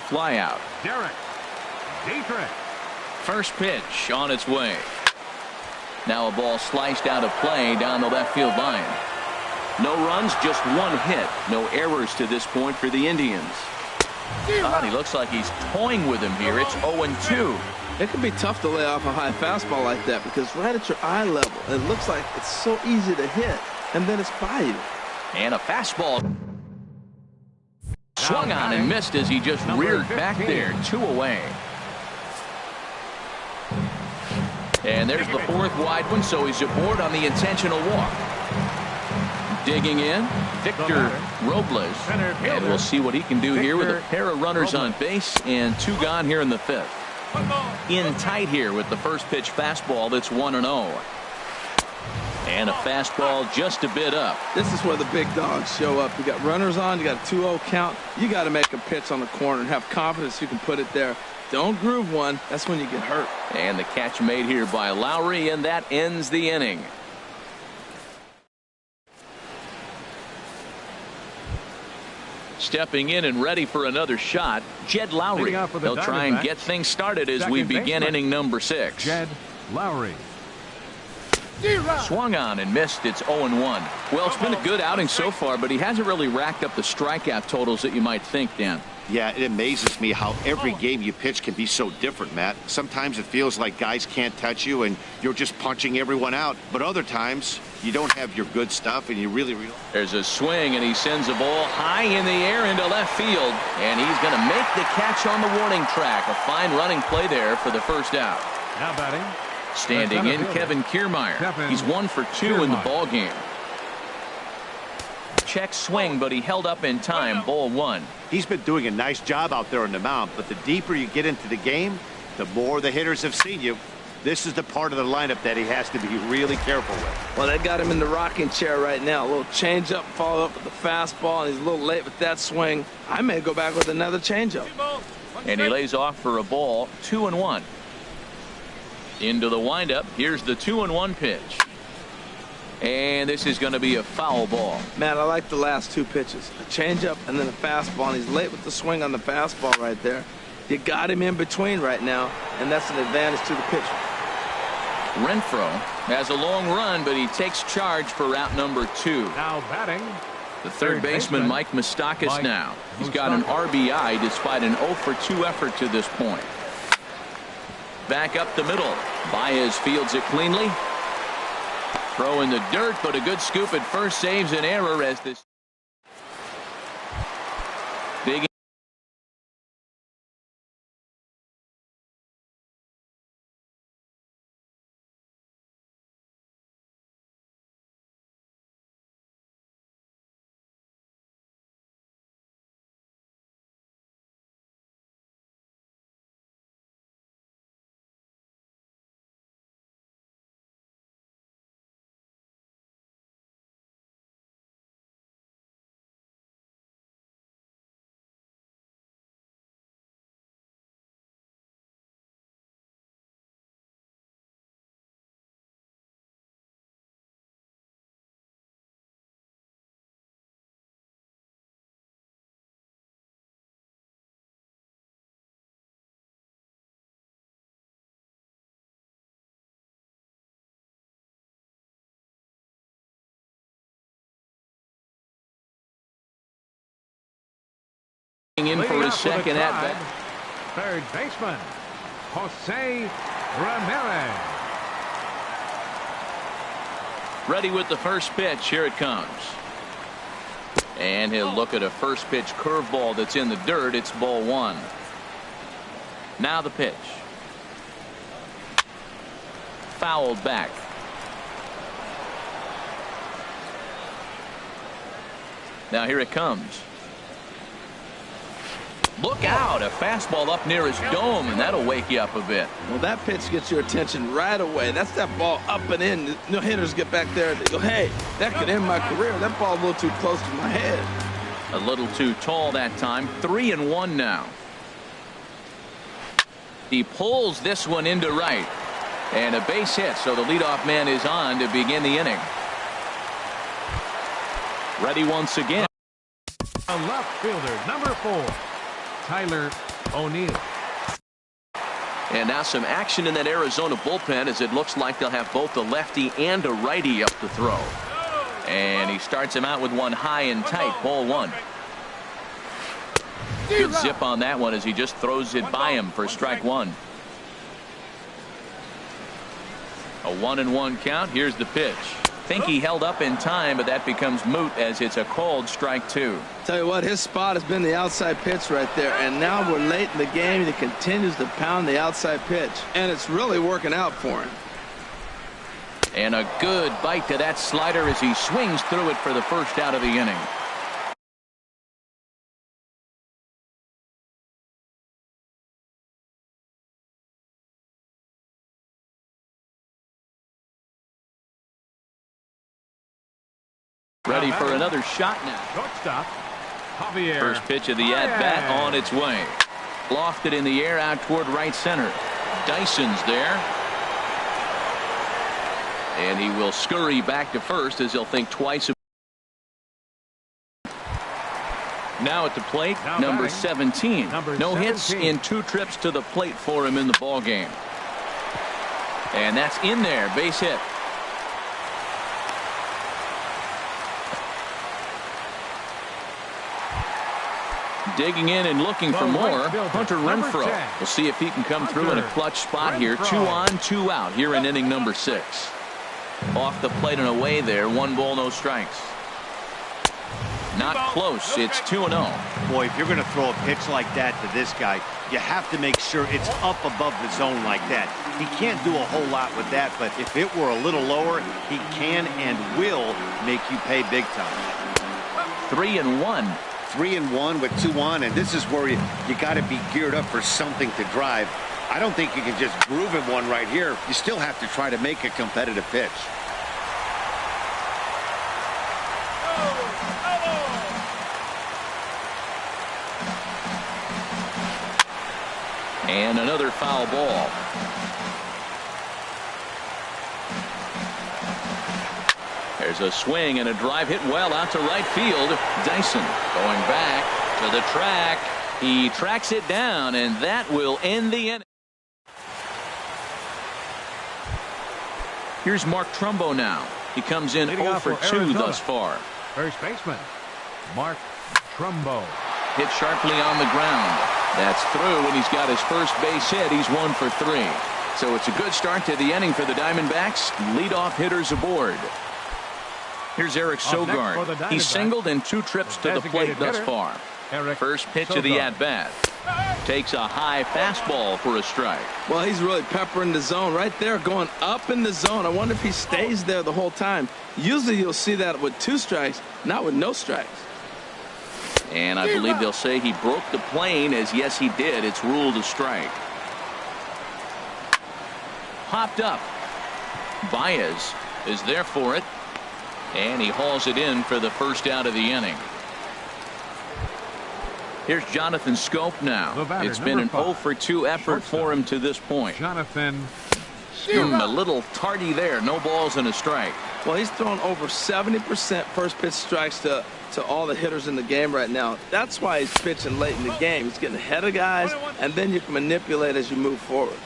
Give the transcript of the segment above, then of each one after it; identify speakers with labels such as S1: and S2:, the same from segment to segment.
S1: flyout. First pitch on its way. Now a ball sliced out of play down the left field line. No runs, just one hit. No errors to this point for the Indians. He looks like he's toying with him here. It's 0-2.
S2: It can be tough to lay off a high fastball like that because right at your eye level, it looks like it's so easy to hit, and then it's by you.
S1: And a fastball swung on and missed as he just reared back there. 2 away. And there's the fourth wide one, so he's aboard on the intentional walk. Digging in, Victor Robles, and we'll see what he can do here with a pair of runners on base and 2 gone here in the 5th. In tight here with the first pitch fastball that's 1-0. And a fastball just a bit up.
S2: This is where the big dogs show up. You got runners on, you got a 2-0 count. You got to make a pitch on the corner and have confidence you can put it there. Don't groove one. That's when you get hurt.
S1: And the catch made here by Lowry, and that ends the inning. Stepping in and ready for another shot, Jed Lowry. They'll try and get things started as we begin inning number 6.
S3: Jed Lowry.
S1: Swung on and missed. It's 0-1. Well, it's been a good outing so far, but he hasn't really racked up the strikeout totals that you might think, Dan.
S4: Yeah, it amazes me how every game you pitch can be so different, Matt. Sometimes it feels like guys can't touch you and you're just punching everyone out. But other times you don't have your good stuff and you really.
S1: There's a swing and he sends a ball high in the air into left field. And he's going to make the catch on the warning track. A fine running play there for the first out.
S3: Now batting.
S1: Standing in, Kevin Kiermaier. He's 1 for 2 in the ball game. Check swing, but he held up in time. Ball 1.
S4: He's been doing a nice job out there on the mound, but the deeper you get into the game, the more the hitters have seen you. This is the part of the lineup that he has to be really careful with.
S2: Well, they got him in the rocking chair right now. A little changeup, followed up with the fastball, and he's a little late with that swing. I may go back with another changeup.
S1: And he lays off for a ball. 2-1. Into the windup. Here's the 2-1 pitch. And this is going to be a foul ball.
S2: Matt, I like the last 2 pitches. A changeup and then a fastball. And he's late with the swing on the fastball right there. You got him in between right now, and that's an advantage to the pitcher.
S1: Renfroe has a long run, but he takes charge for route number 2.
S3: Now batting.
S1: The third baseman, Mike Moustakas now. He's got an RBI despite an 0 for 2 effort to this point. Back up the middle. Baez fields it cleanly. Throw in the dirt, but a good scoop at first saves an error as this big in for his second at bat.
S3: Third baseman, Jose Ramirez.
S1: Ready with the first pitch. Here it comes. And he'll look at a first pitch curveball that's in the dirt. It's ball 1. Now the pitch. Fouled back. Now here it comes. Look out, a fastball up near his dome, and that'll wake you up a bit.
S2: Well, that pitch gets your attention right away. That's that ball up and in. No hitters get back there and they go, hey, that could end my career. That ball a little too close to my head.
S1: A little too tall that time. 3-1 now. He pulls this one into right. And a base hit, so the leadoff man is on to begin the inning. Ready once again.
S3: A left fielder, number 4, Tyler O'Neill.
S1: And now some action in that Arizona bullpen, as it looks like they'll have both a lefty and a righty up to throw. And he starts him out with one high and tight, ball one. Good zip on that one as he just throws it by him for strike one. A 1-1 count. Here's the pitch. Think he held up in time, but that becomes moot as it's a called strike two.
S2: Tell you what, his spot has been the outside pitch right there, and now we're late in the game and he continues to pound the outside pitch, and it's really working out for him.
S1: And a good bite to that slider as he swings through it for the first out of the inning. Ready for another shot now.
S3: Shortstop, Javier.
S1: First pitch of the at-bat on its way. Lofted in the air out toward right center. Dyson's there. And he will scurry back to first as he'll think twice. Now at the plate, number 17. No hits in 2 trips to the plate for him in the ballgame. And that's in there, base hit. Digging in and looking for more, Hunter Renfroe. We'll see if he can come through in a clutch spot here. 2 on, 2 out here in inning number 6. Off the plate and away there. 1 ball, no strikes. Not close. It's 2-0.
S4: Boy, if you're going to throw a pitch like that to this guy, you have to make sure it's up above the zone like that. He can't do a whole lot with that, but if it were a little lower, he can and will make you pay big time.
S1: 3-1.
S4: 3-1 with 2 on, and this is where you got to be geared up for something to drive. I don't think you can just groove him one right here. You still have to try to make a competitive pitch.
S1: And another foul ball. There's a swing and a drive hit well out to right field. Dyson going back to the track. He tracks it down, and that will end the inning. Here's Mark Trumbo now. He comes in 0 for 2 thus far.
S3: First baseman, Mark Trumbo.
S1: Hit sharply on the ground. That's through, and he's got his first base hit. He's 1 for 3. So it's a good start to the inning for the Diamondbacks. Leadoff hitters aboard. Here's Eric Sogard. He's singled in 2 trips to the plate thus far. First pitch of the at-bat. Takes a high fastball for a strike.
S2: Well, he's really peppering the zone right there, going up in the zone. I wonder if he stays there the whole time. Usually you'll see that with 2 strikes, not with no strikes.
S1: And I believe they'll say he broke the plane, as yes he did. It's ruled a strike. Popped up. Baez is there for it. And he hauls it in for the first out of the inning. Here's Jonathan Scope now. It's been an 0 for 2 effort for him to this point.
S3: Jonathan
S1: A little tardy there. No balls and a strike.
S2: Well, he's thrown over 70% first pitch strikes to all the hitters in the game right now. That's why he's pitching late in the game. He's getting ahead of guys, and then you can manipulate as you move forward.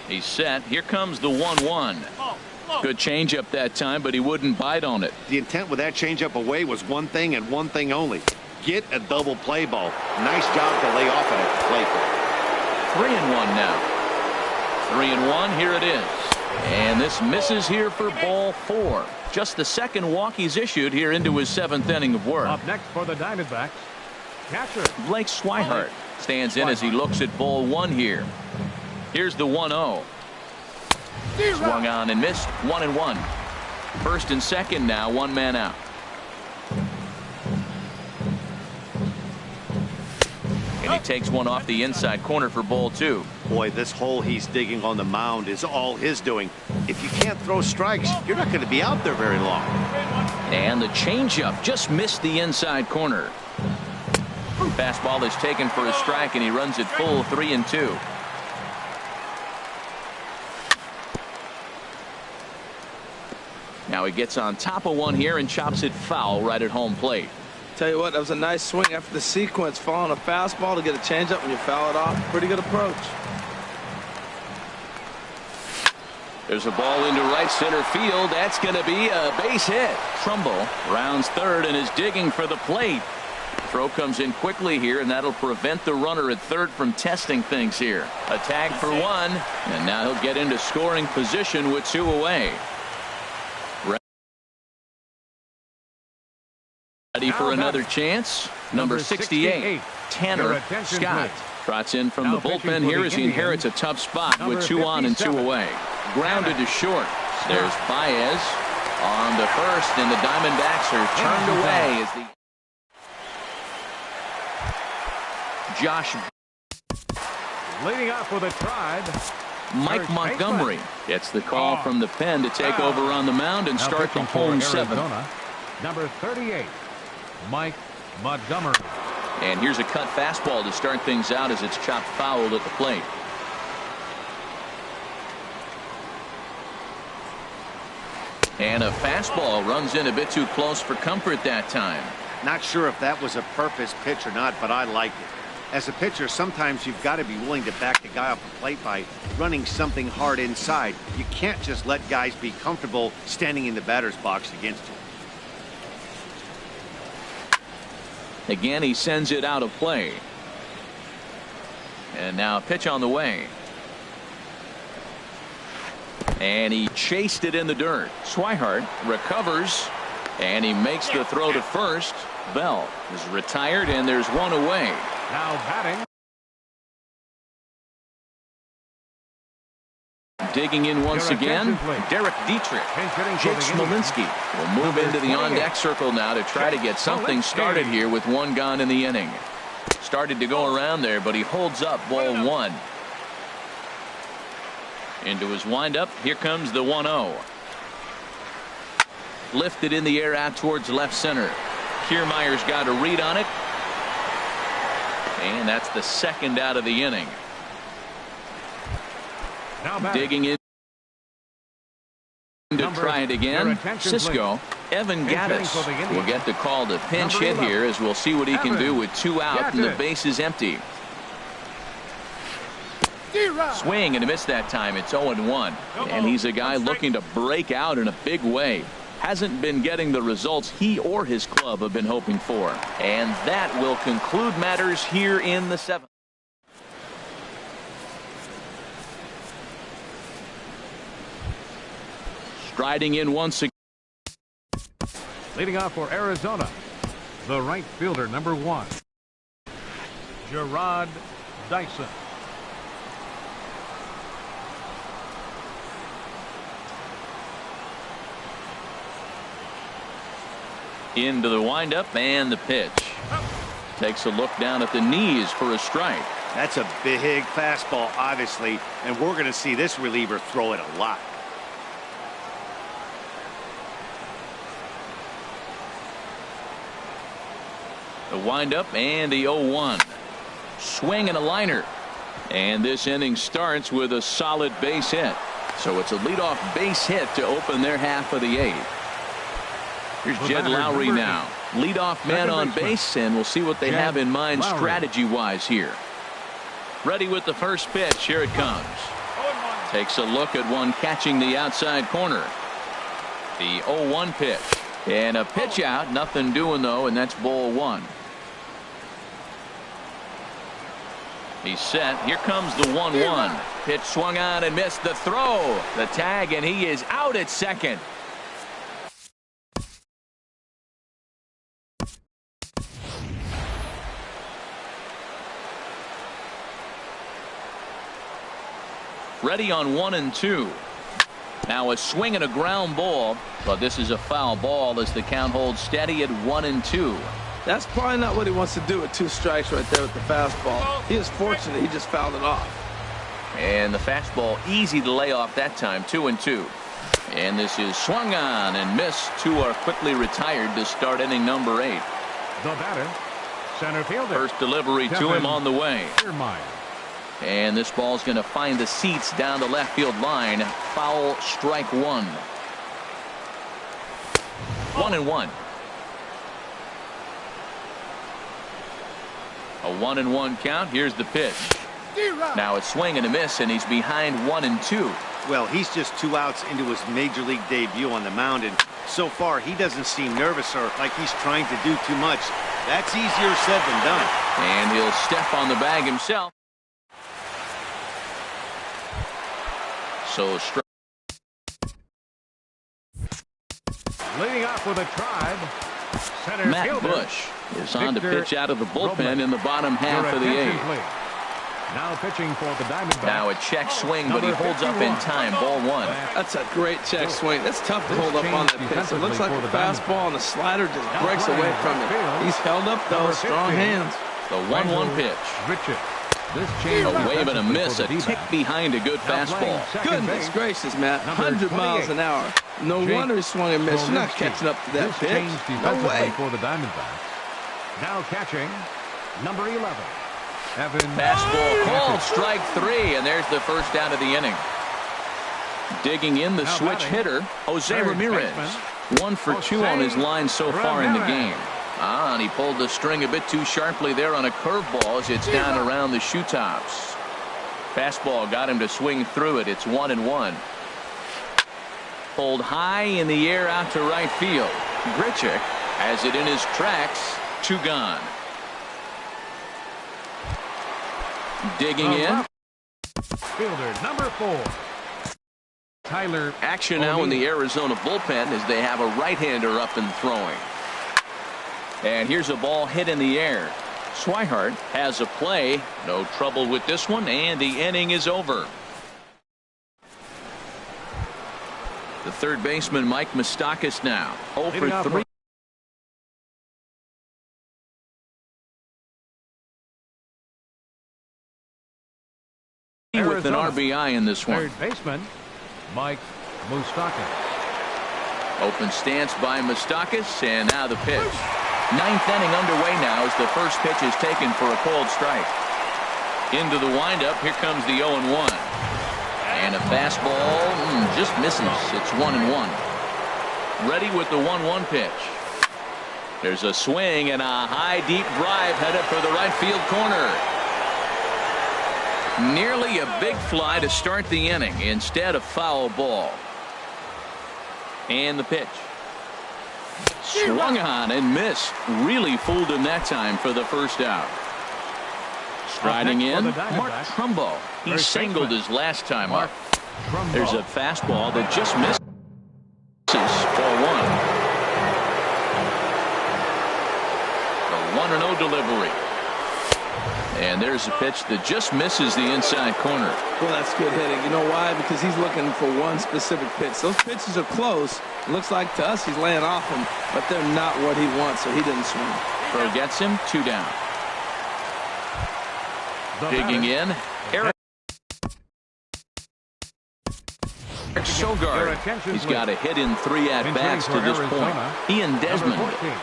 S1: He's set. Here comes the 1-1. Good changeup that time, but he wouldn't bite on it.
S4: The intent with that changeup away was one thing and one thing only. Get a double play ball. Nice job to lay off it at the plate.
S1: 3-1 now. 3-1. Here it is. And this misses here for ball 4. Just the second walk he's issued here into his 7th inning of work.
S3: up next for the Diamondbacks, catcher
S1: Blake Swihart stands in as he looks at ball 1 here. Here's the 1-0. Swung on and missed. 1-1. First and second now. 1 man out. And he takes one off the inside corner for ball 2.
S4: Boy, this hole he's digging on the mound is all his doing. If you can't throw strikes, you're not going to be out there very long.
S1: And the changeup just missed the inside corner. Fastball is taken for a strike, and he runs it full. 3-2. Now he gets on top of one here and chops it foul right at home plate.
S2: Tell you what, that was a nice swing after the sequence, following a fastball to get a changeup when you foul it off. Pretty good approach.
S1: There's a ball into right center field. That's going to be a base hit. Trumbo rounds third and is digging for the plate. Throw comes in quickly here, and that'll prevent the runner at third from testing things here. A tag for one, and now he'll get into scoring position with 2 away. Ready for another chance. Number 68, Tanner Scott. Trots in from the bullpen here as he inherits a tough spot with 2 on and 2 away. Grounded to short. There's Baez on the first, and the Diamondbacks are turned away as the Josh
S3: Leading off with a tribe.
S1: Mike Montgomery gets the call from the pen to take over on the mound and start the home 7th.
S3: Number 38, Mike Montgomery.
S1: And here's a cut fastball to start things out as it's chopped foul at the plate. And a fastball runs in a bit too close for comfort that time.
S4: Not sure if that was a purpose pitch or not, but I liked it. As a pitcher, sometimes you've got to be willing to back the guy off the plate by running something hard inside. You can't just let guys be comfortable standing in the batter's box against you.
S1: Again, he sends it out of play. And now a pitch on the way. And he chased it in the dirt. Swihart recovers, and he makes the throw to first. Bell is retired, and there's 1 away.
S3: Now batting.
S1: Digging in once again, Derek Dietrich. Jake Smolinski will move into the on-deck circle now to try to get something started here with 1 gone in the inning. Started to go around there, but he holds up ball 1. Into his windup, here comes the 1-0. Lifted in the air out towards left center. Kiermaier's got a read on it. And that's the 2nd out of the inning. Digging in to try it again. Cisco. Evan Gattis will get the call to pinch hit here, as we'll see what he can do with 2 out and the base is empty. Swing and a miss that time. It's 0-1. And he's a guy looking to break out in a big way. Hasn't been getting the results he or his club have been hoping for. And that will conclude matters here in the 7th. Striding in once again.
S3: Leading off for Arizona, the right fielder, number 1, Gerard Dyson.
S1: Into the windup and the pitch. Takes a look down at the knees for a strike.
S4: That's a big fastball, obviously, and we're going to see this reliever throw it a lot.
S1: The windup and the 0-1. Swing and a liner. And this inning starts with a solid base hit. So it's a leadoff base hit to open their half of the 8th. Here's Jed Lowry now. Leadoff man on base, and we'll see what they have in mind strategy-wise here. Ready with the first pitch. Here it comes. Takes a look at one catching the outside corner. The 0-1 pitch. And a pitch out. Nothing doing, though, and that's ball 1. He's set. Here comes the 1-1. Pitch swung on and missed. The throw. The tag, and he is out at second. Ready on 1 and 2. Now a swing and a ground ball, but this is a foul ball as the count holds steady at 1 and 2.
S2: That's probably not what he wants to do with 2 strikes right there with the fastball. He is fortunate he just fouled it off.
S1: And the fastball easy to lay off that time. 2 and 2. And this is swung on and missed. 2 are quickly retired to start inning number 8.
S3: The batter, center fielder.
S1: First delivery to him on the way.
S3: Kiermaier.
S1: And this ball's going to find the seats down the left field line. Foul, strike 1. 1 and 1. A 1-1 count. Here's the pitch. Now it's swing and a miss, and he's behind 1-2.
S4: Well, he's just 2 outs into his major league debut on the mound, and so far he doesn't seem nervous or like he's trying to do too much. That's easier said than done.
S1: And he'll step on the bag himself. So
S3: Leading off with a tribe. Center
S1: Matt
S3: fielder,
S1: Bush is on to
S3: Victor
S1: pitch out of the bullpen
S3: Robles.
S1: in the bottom half of the
S3: Your attention,
S1: 8th.
S3: please. Now pitching for the Diamondbacks.
S1: Now a check swing, but he holds up in time. Ball 1.
S2: That's a great check swing. That's tough to hold up on that pitch. It looks like a fastball, and the slider just breaks away from it. He's held up, though. Strong hands.
S1: The 1-1 pitch.
S3: Richard. This change
S1: A wave and a miss, a
S3: for the
S1: tick
S3: D-backs.
S1: behind a good
S3: Now
S1: fastball.
S3: playing second
S2: Goodness
S3: base,
S2: gracious, Matt.
S3: number
S2: 100 miles
S3: 28.
S2: an hour. No
S3: Jake
S2: wonder he swung and missed. You're not
S3: Wolowski.
S2: catching up to that
S3: This
S2: pitch.
S3: change
S2: No
S3: defensively
S2: way.
S3: for the Diamondbacks. Now catching number 11. Evan
S1: Fastball called, strike 3, and there's the first out of the inning. Digging in the
S3: Now
S1: switch
S3: batting,
S1: hitter, Jose
S3: third
S1: Ramirez.
S3: baseman,
S1: 1 for 2 on his line so far in the
S3: Ramirez.
S1: game. And he pulled the string a bit too sharply there on a curveball as it's down around the shoe tops. Fastball got him to swing through it. It's 1-1. Pulled high in the air out to right field. Grichuk has it in his tracks. 2 gone. Digging in.
S3: Fielder number 4. Tyler.
S1: Action now in the Arizona bullpen as they have a right-hander up and throwing. And here's a ball hit in the air. Swihart has a play. No trouble with this one, and the inning is over. The third baseman, Mike Moustakas, now 0 for 3. With an RBI in this one.
S3: Third baseman, Mike Moustakas.
S1: Open stance by Moustakas, and now the pitch. 9th inning underway now as the first pitch is taken for a called strike. Into the windup, here comes the 0-1. And a fastball just misses. It's 1-1. Ready with the 1-1 pitch. There's a swing and a high deep drive headed for the right field corner. Nearly a big fly to start the inning. Instead, a foul ball. And the pitch. Swung on and missed. Really fooled him that time for the first out. Striding in, Mark Trumbo. He singled his last time up. There's a fastball that just misses for 1. The 1-0 delivery. And there's a pitch that just misses the inside corner.
S2: Well, that's good hitting. You know why? Because he's looking for one specific pitch. Those pitches are close. It looks like to us he's laying off them, but they're not what he wants, so he didn't swing.
S1: Pro gets him. 2 down. Digging in, Eric Sogard. He's got a hit in 3 at-bats to this point. Ian Desmond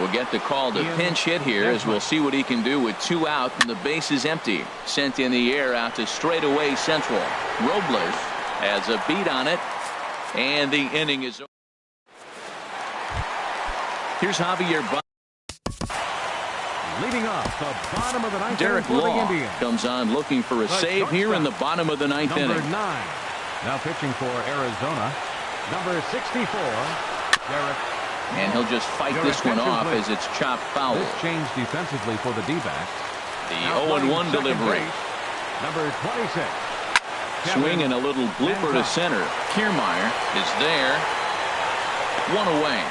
S1: will get the call to pinch hit here as we'll see what he can do with 2 out and the base is empty. Sent in the air out to straightaway central. Robles has a beat on it, and the inning is over. Here's Javier.
S3: Leading off the bottom of the 9th
S1: Derek
S3: inning for the
S1: Law
S3: Indians.
S1: comes on looking for a save here in the bottom of the 9th
S3: Number
S1: inning.
S3: 9. Now pitching for Arizona. Number 64. Derek.
S1: And he'll just fight this one off as it's chopped foul.
S3: This change defensively for the D-backs.
S1: The 0-1 delivery.
S3: Number 26.
S1: Swing and a little blooper to center. Kiermaier is there. 1 away.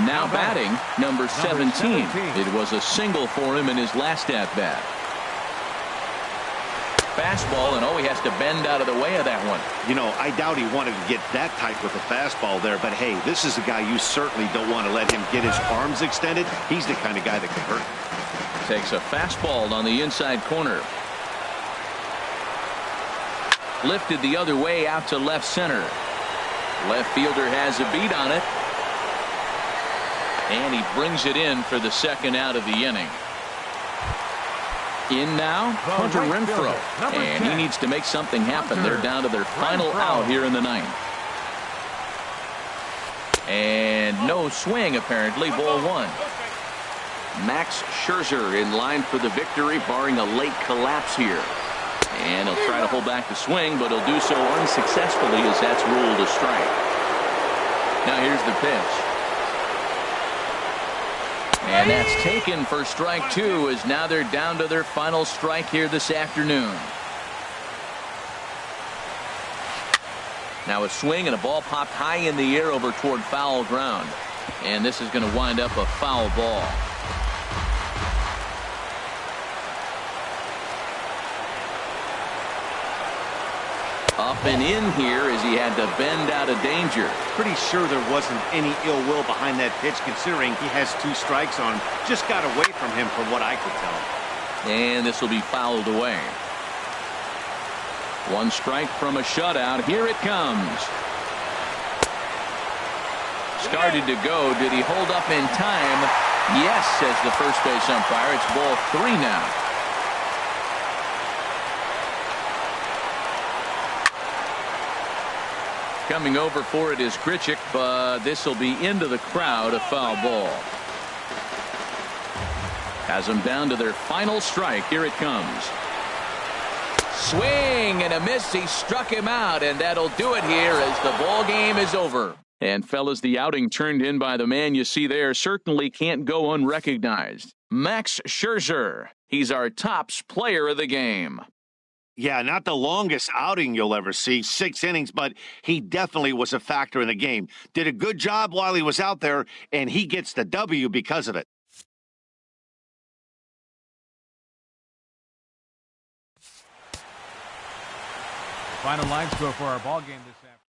S1: Now batting, number 17. It was a single for him in his last at-bat. Fastball, and he has to bend out of the way of that one.
S4: You know, I doubt he wanted to get that tight with a fastball there, but hey, this is a guy you certainly don't want to let him get his arms extended. He's the kind of guy that can hurt.
S1: Takes a fastball on the inside corner. Lifted the other way out to left center. Left fielder has a beat on it. And he brings it in for the second out of the inning. In now, Hunter Renfroe. And he needs to make something happen. They're down to their final out here in the 9th. And no swing, apparently. Ball 1. Max Scherzer in line for the victory, barring a late collapse here. And he'll try to hold back the swing, but he'll do so unsuccessfully as that's ruled a strike. Now here's the pitch. And that's taken for strike two, as now they're down to their final strike here this afternoon. Now a swing and a ball popped high in the air over toward foul ground. And this is going to wind up a foul ball. Up and in here as he had to bend out of danger.
S4: Pretty sure there wasn't any ill will behind that pitch, considering he has 2 strikes on him. Just got away from him from what I could tell.
S1: And this will be fouled away. 1 strike from a shutout. Here it comes. Started to go. Did he hold up in time? Yes, says the first base umpire. It's ball 3 now. Coming over for it is Grichuk, but this will be into the crowd, a foul ball. Has them down to their final strike. Here it comes. Swing and a miss. He struck him out, and that'll do it here as the ball game is over. And fellas, the outing turned in by the man you see there certainly can't go unrecognized. Max Scherzer. He's our tops player of the game.
S4: Yeah, not the longest outing you'll ever see, 6 innings, but he definitely was a factor in the game. Did a good job while he was out there, and he gets the W because of it.
S3: Final line score for our ball game this afternoon.